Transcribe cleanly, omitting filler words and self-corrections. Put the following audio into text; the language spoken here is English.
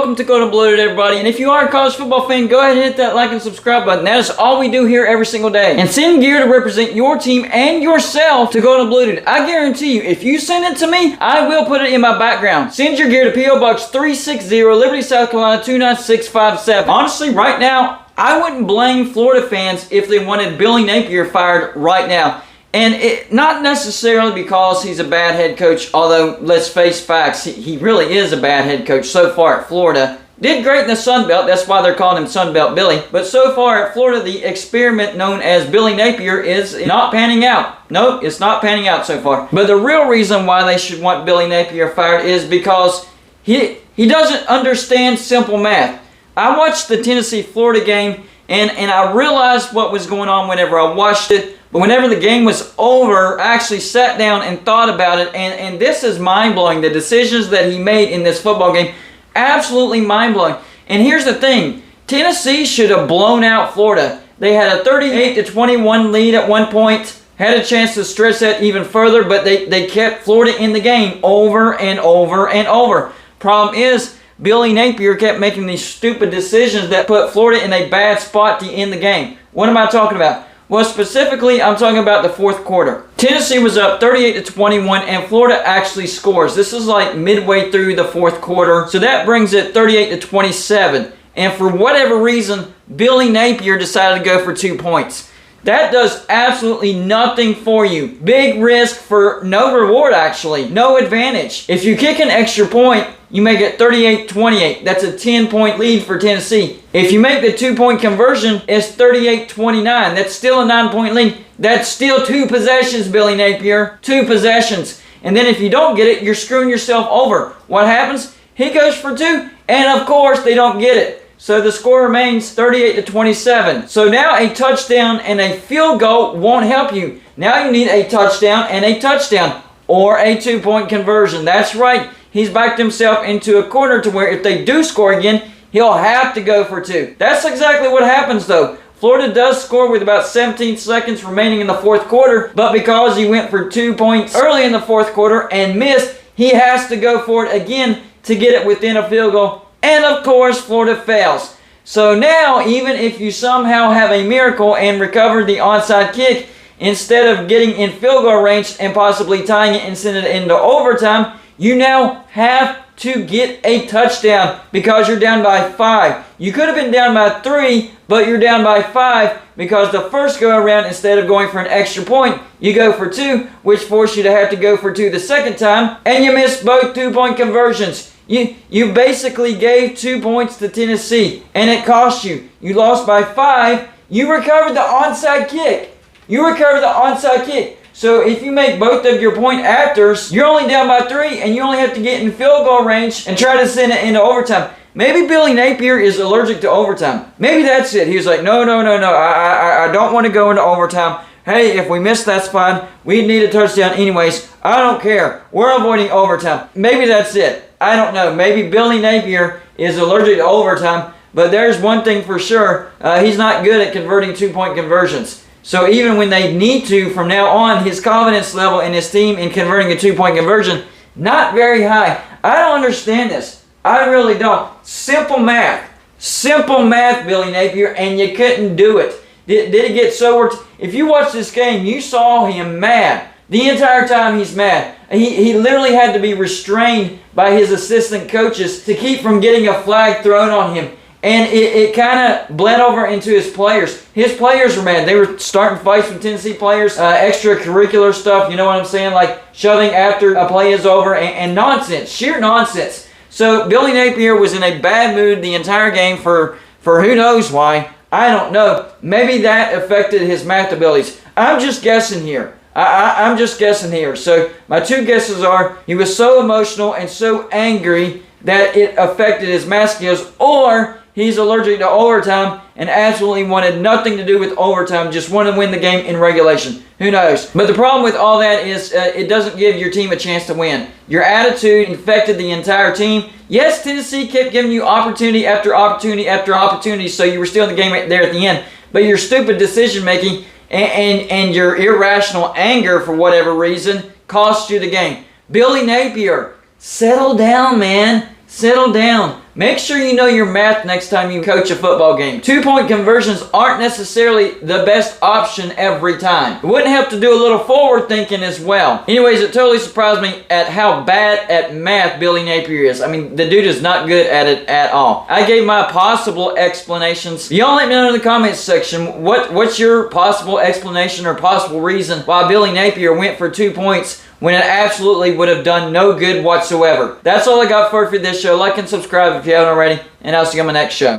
welcome to Golden Blooded, everybody. And if you are a college football fan, go ahead and hit that like and subscribe button. That is all we do here every single day. And send gear to represent your team and yourself to Golden Blooded. I guarantee you, if you send it to me, I will put it in my background. Send your gear to P.O. Box 360, Liberty, South Carolina 29657. Honestly, right now, I wouldn't blame Florida fans if they wanted Billy Napier fired right now. And not necessarily because he's a bad head coach, although let's face facts, he really is a bad head coach so far at Florida. Did great in the Sun Belt, that's why they're calling him Sun Belt Billy. But so far at Florida, the experiment known as Billy Napier is not panning out. Nope, it's not panning out so far. But the real reason why they should want Billy Napier fired is because he doesn't understand simple math. I watched the Tennessee-Florida game, and I realized what was going on whenever I watched it. But whenever the game was over, I actually sat down and thought about it, and this is mind-blowing. The decisions that he made in this football game, absolutely mind-blowing. And here's the thing. Tennessee should have blown out Florida. They had a 38-21 lead at one point, had a chance to stretch that even further, but they kept Florida in the game over and over and over. Problem is, Billy Napier kept making these stupid decisions that put Florida in a bad spot to end the game. What am I talking about? Well, specifically, I'm talking about the fourth quarter. Tennessee was up 38-21, and Florida actually scores. This is like midway through the fourth quarter, so that brings it 38-27. And for whatever reason, Billy Napier decided to go for 2 points. That does absolutely nothing for you. Big risk for no reward, actually. No advantage. If you kick an extra point, you make it 38-28. That's a 10-point lead for Tennessee. If you make the 2-point conversion, it's 38-29. That's still a 9-point lead. That's still 2 possessions, Billy Napier. 2 possessions. And then if you don't get it, you're screwing yourself over. What happens? He goes for 2, and of course, they don't get it. So the score remains 38-27. So now a touchdown and a field goal won't help you. Now you need a touchdown and a touchdown, or a 2-point conversion. That's right. He's backed himself into a corner to where if they do score again, he'll have to go for 2. That's exactly what happens though. Florida does score with about 17 seconds remaining in the fourth quarter, but because he went for 2 points early in the fourth quarter and missed, he has to go for it again to get it within a field goal. And of course, Florida fails. So now, even if you somehow have a miracle and recover the onside kick, instead of getting in field goal range and possibly tying it and sending it into overtime, you now have to get a touchdown because you're down by 5. You could have been down by 3, but you're down by 5 because the first go around, instead of going for an extra point, you go for 2, which forced you to have to go for 2 the second time, and you missed both 2-point conversions. You basically gave 2 points to Tennessee, and it cost you. You lost by 5. You recovered the onside kick. So if you make both of your point afters, you're only down by 3, and you only have to get in field goal range and try to send it into overtime. Maybe Billy Napier is allergic to overtime. Maybe that's it. He was like, no. I don't want to go into overtime. Hey, if we miss, that's fine. We need a touchdown anyways. I don't care. We're avoiding overtime. Maybe that's it. I don't know. Maybe Billy Napier is allergic to overtime, but there's one thing for sure. He's not good at converting 2-point conversions. So even when they need to, from now on, his confidence level in his team in converting a 2-point conversion, not very high. I don't understand this. I really don't. Simple math. Simple math, Billy Napier, and you couldn't do it. Did it get so worked? If you watch this game, you saw him mad. The entire time he's mad. He literally had to be restrained by his assistant coaches to keep from getting a flag thrown on him. And it kind of bled over into his players. His players were mad. They were starting fights with Tennessee players, extracurricular stuff, you know what I'm saying? Like shoving after a play is over and nonsense, sheer nonsense. So Billy Napier was in a bad mood the entire game for who knows why. I don't know. Maybe that affected his math abilities. I'm just guessing here. I'm just guessing here. So my 2 guesses are he was so emotional and so angry that it affected his math skills, or he's allergic to overtime and absolutely wanted nothing to do with overtime, just wanted to win the game in regulation. Who knows? But the problem with all that is it doesn't give your team a chance to win. Your attitude infected the entire team. Yes, Tennessee kept giving you opportunity after opportunity after opportunity, so you were still in the game right there at the end. But your stupid decision-making and your irrational anger, for whatever reason, cost you the game. Billy Napier, settle down, man. Settle down. Make sure you know your math next time you coach a football game. 2-point conversions aren't necessarily the best option every time. It wouldn't help to do a little forward thinking as well. Anyways, it totally surprised me at how bad at math Billy Napier is. I mean, the dude is not good at it at all. I gave my possible explanations. Y'all let me know in the comments section what's your possible explanation or possible reason why Billy Napier went for 2 points when it absolutely would have done no good whatsoever. That's all I got for this show. Like and subscribe if you haven't already, and I'll see you on my next show.